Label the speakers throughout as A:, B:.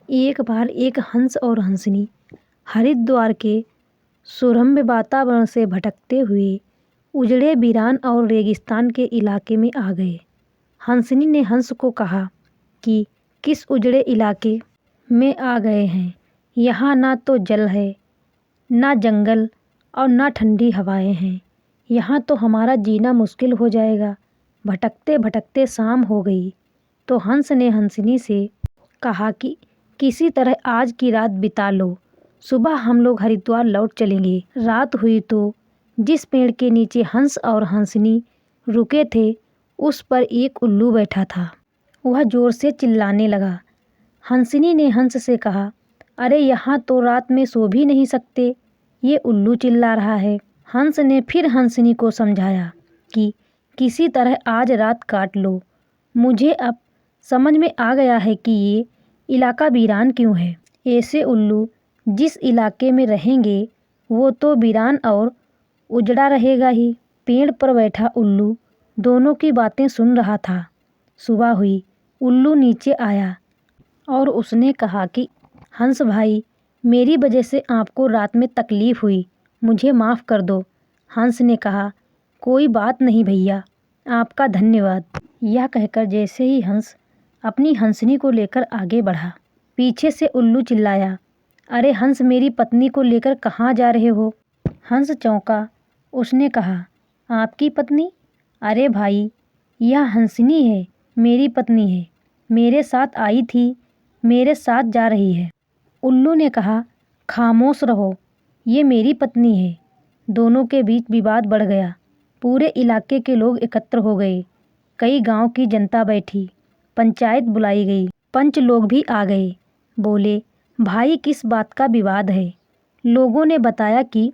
A: एक बार एक हंस और हंसनी हरिद्वार के सुरम्य वातावरण से भटकते हुए उजड़े वीरान और रेगिस्तान के इलाके में आ गए। हंसनी ने हंस को कहा कि किस उजड़े इलाके में आ गए हैं। यहाँ ना तो जल है, ना जंगल और ना ठंडी हवाएं हैं। यहाँ तो हमारा जीना मुश्किल हो जाएगा। भटकते भटकते शाम हो गई तो हंस ने हंसनी से कहा कि किसी तरह आज की रात बिता लो, सुबह हम लोग हरिद्वार लौट चलेंगे। रात हुई तो जिस पेड़ के नीचे हंस और हंसनी रुके थे उस पर एक उल्लू बैठा था। वह जोर से चिल्लाने लगा। हंसनी ने हंस से कहा, अरे यहाँ तो रात में सो भी नहीं सकते, ये उल्लू चिल्ला रहा है। हंस ने फिर हंसनी को समझाया कि किसी तरह आज रात काट लो। मुझे अब समझ में आ गया है कि ये इलाका वीरान क्यों है। ऐसे उल्लू जिस इलाके में रहेंगे वो तो वीरान और उजड़ा रहेगा ही। पेड़ पर बैठा उल्लू दोनों की बातें सुन रहा था। सुबह हुई, उल्लू नीचे आया और उसने कहा कि हंस भाई, मेरी वजह से आपको रात में तकलीफ़ हुई, मुझे माफ़ कर दो। हंस ने कहा, कोई बात नहीं भैया, आपका धन्यवाद। यह कहकर जैसे ही हंस अपनी हंसनी को लेकर आगे बढ़ा, पीछे से उल्लू चिल्लाया, अरे हंस, मेरी पत्नी को लेकर कहाँ जा रहे हो। हंस चौंका। उसने कहा, आपकी पत्नी? अरे भाई, यह हंसनी है, मेरी पत्नी है, मेरे साथ आई थी, मेरे साथ जा रही है। उल्लू ने कहा, खामोश रहो, ये मेरी पत्नी है। दोनों के बीच विवाद बढ़ गया। पूरे इलाके के लोग एकत्र हो गए। कई गांव की जनता बैठी। पंचायत बुलाई गई। पंच लोग भी आ गए। बोले, भाई किस बात का विवाद है। लोगों ने बताया कि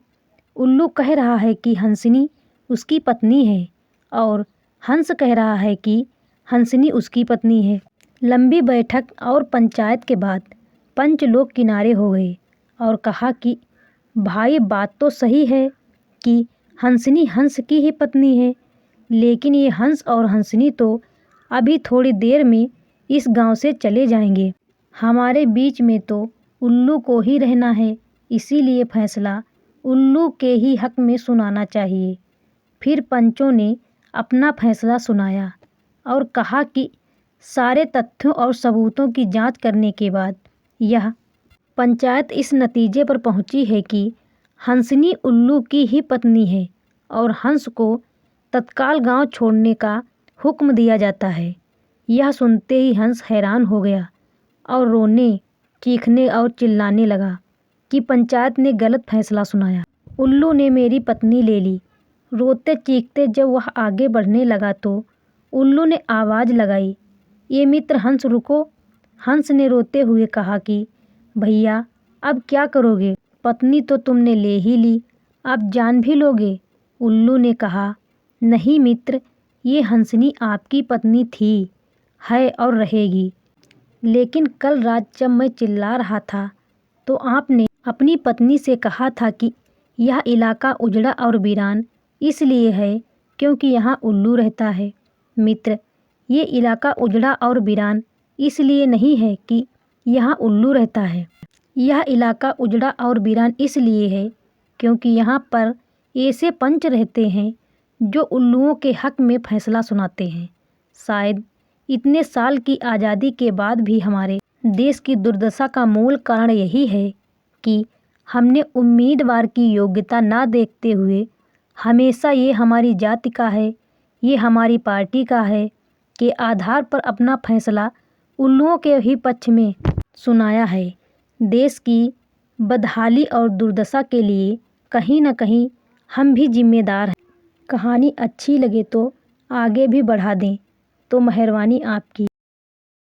A: उल्लू कह रहा है कि हंसनी उसकी पत्नी है और हंस कह रहा है कि हंसनी उसकी पत्नी है। लंबी बैठक और पंचायत के बाद पंच लोग किनारे हो गए और कहा कि भाई बात तो सही है कि हंसनी हंस की ही पत्नी है, लेकिन ये हंस और हंसनी तो अभी थोड़ी देर में इस गांव से चले जाएंगे। हमारे बीच में तो उल्लू को ही रहना है, इसीलिए फैसला उल्लू के ही हक में सुनाना चाहिए। फिर पंचों ने अपना फैसला सुनाया और कहा कि सारे तथ्यों और सबूतों की जांच करने के बाद यह पंचायत इस नतीजे पर पहुंची है कि हंसनी उल्लू की ही पत्नी है और हंस को तत्काल गांव छोड़ने का हुक्म दिया जाता है। यह सुनते ही हंस हैरान हो गया और रोने, चीखने और चिल्लाने लगा कि पंचायत ने गलत फैसला सुनाया। उल्लू ने मेरी पत्नी ले ली। रोते चीखते जब वह आगे बढ़ने लगा तो उल्लू ने आवाज़ लगाई, ये मित्र हंस रुको। हंस ने रोते हुए कहा कि भैया अब क्या करोगे, पत्नी तो तुमने ले ही ली, अब जान भी लोगे। उल्लू ने कहा, नहीं मित्र, ये हंसनी आपकी पत्नी थी, है और रहेगी, लेकिन कल रात जब मैं चिल्ला रहा था तो आपने अपनी पत्नी से कहा था कि यह इलाका उजड़ा और वीरान इसलिए है क्योंकि यहाँ उल्लू रहता है। मित्र, ये इलाका उजड़ा और वीरान इसलिए नहीं है कि यहाँ उल्लू रहता है। यह इलाका उजड़ा और वीरान इसलिए है क्योंकि यहाँ पर ऐसे पंच रहते हैं जो उल्लुओं के हक में फैसला सुनाते हैं। शायद इतने साल की आज़ादी के बाद भी हमारे देश की दुर्दशा का मूल कारण यही है कि हमने उम्मीदवार की योग्यता ना देखते हुए हमेशा ये हमारी जाति का है, ये हमारी पार्टी का है के आधार पर अपना फैसला उल्लुओं के ही पक्ष में सुनाया है। देश की बदहाली और दुर्दशा के लिए कहीं न कहीं हम भी जिम्मेदार हैं। कहानी अच्छी लगे तो आगे भी बढ़ा दें तो मेहरबानी आपकी।